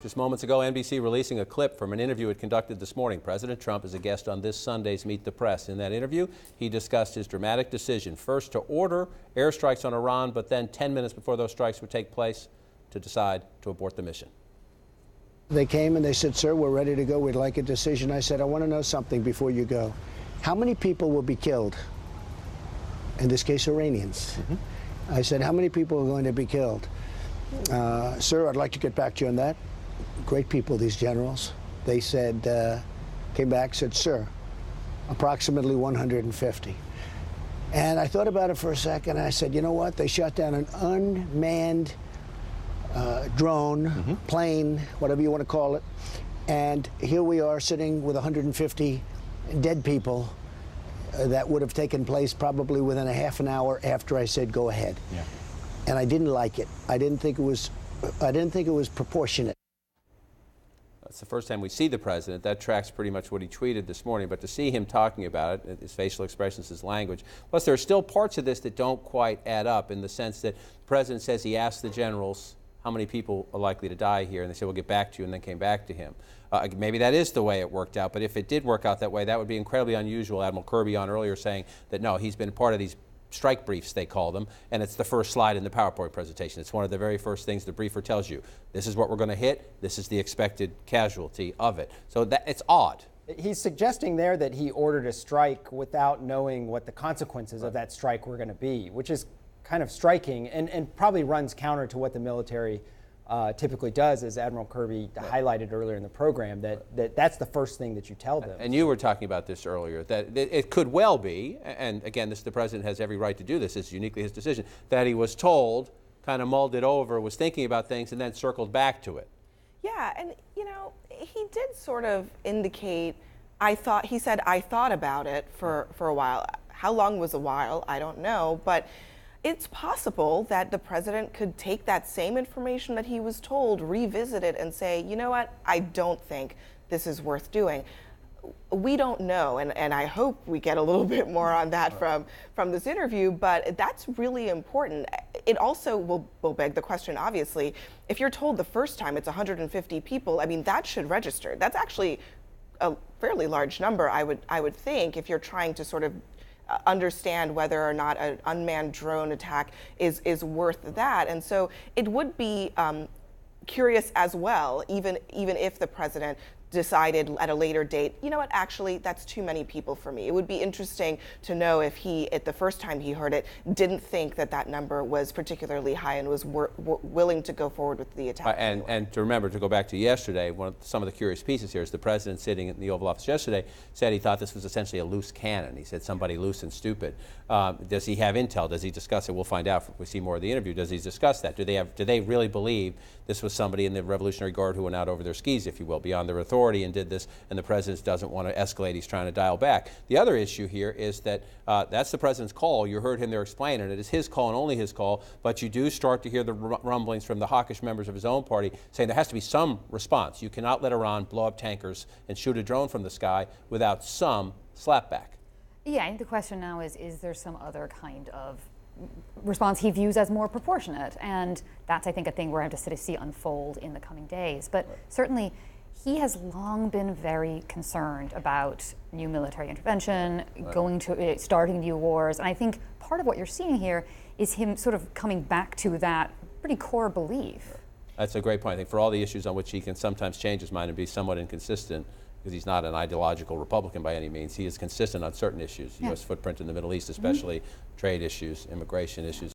Just moments ago, NBC releasing a clip from an interview it conducted this morning. President Trump is a guest on this Sunday's Meet the Press. In that interview, he discussed his dramatic decision, first to order airstrikes on Iran, but then 10 minutes before those strikes would take place, to decide to abort the mission. They came and they said, "Sir, we're ready to go. We'd like a decision." I said, "I want to know something before you go. How many people will be killed? In this case, Iranians." I said, "How many people are going to be killed?" "Sir, I'd like to get back to you on that." Great people, these generals. They said, came back, said, "Sir, approximately 150. And I thought about it for a second. I said, you know what? They shot down an unmanned drone, plane, whatever you want to call it. And here we are sitting with 150 dead people that would have taken place probably within a half an hour after I said go ahead. Yeah. And I didn't like it. I didn't think it was proportionate. It's the first time we see the president. That tracks pretty much what he tweeted this morning. But to see him talking about it, his facial expressions, his language. Plus, there are still parts of this that don't quite add up in the sense that the president says he asked the generals how many people are likely to die here, and they said, "We'll get back to you," and then came back to him. Maybe that is the way it worked out, but if it did work out that way, that would be incredibly unusual. Admiral Kirby on earlier saying that, no, he's been part of these strike briefs, they call them, and it's the first slide in the PowerPoint presentation. It's one of the very first things the briefer tells you. This is what we're going to hit. This is the expected casualty of it. So it's odd. He's suggesting there that he ordered a strike without knowing what the consequences of that strike were going to be, which is kind of striking and probably runs counter to what the military typically does, as Admiral Kirby highlighted earlier in the program, that's the first thing that you tell them. And you were talking about this earlier, that it could well be, and again, the president has every right to do this, it's uniquely his decision, that he was told, kind of mulled it over, was thinking about things, and then circled back to it. Yeah, and you know, he did sort of indicate, he said, I thought about it for a while. How long was a while? I don't know, but it's possible that the president could take that same information that he was told, revisit it, and say, you know what, I don't think this is worth doing. We don't know, and I hope we get a little bit more on that from this interview, but that's really important. It also will beg the question, obviously, if you're told the first time it's 150 people, I mean, that should register. That's actually a fairly large number, I would think, if you're trying to sort of understand whether or not an unmanned drone attack is worth that. And so it would be curious as well, even if the president decided at a later date, you know what, actually, that's too many people for me. It would be interesting to know if he, at the first time he heard it, didn't think that number was particularly high and was willing to go forward with the attack. And to remember, to go back to yesterday, some of the curious pieces here is the president sitting in the Oval Office yesterday said he thought this was essentially a loose cannon. He said somebody loose and stupid. Does he have intel? Does he discuss it? We'll find out if we see more of the interview. Does he discuss that? Do they really believe this was somebody in the Revolutionary Guard who went out over their skis, if you will, beyond their authority and did this, and the president doesn't want to escalate, he's trying to dial back. The other issue here is that that's the president's call. You heard him there explain it. It is his call and only his call, but you do start to hear the rumblings from the hawkish members of his own party saying there has to be some response. You cannot let Iran blow up tankers and shoot a drone from the sky without some slapback. Yeah, I think the question now is there some other kind of response he views as more proportionate? And that's, I think, a thing we're going to sort of see unfold in the coming days. But certainly, he has long been very concerned about new military intervention, starting new wars. And I think part of what you're seeing here is him sort of coming back to that pretty core belief. That's a great point. I think for all the issues on which he can sometimes change his mind and be somewhat inconsistent, because he's not an ideological Republican by any means, he is consistent on certain issues, U.S. footprint in the Middle East, especially trade issues, immigration issues.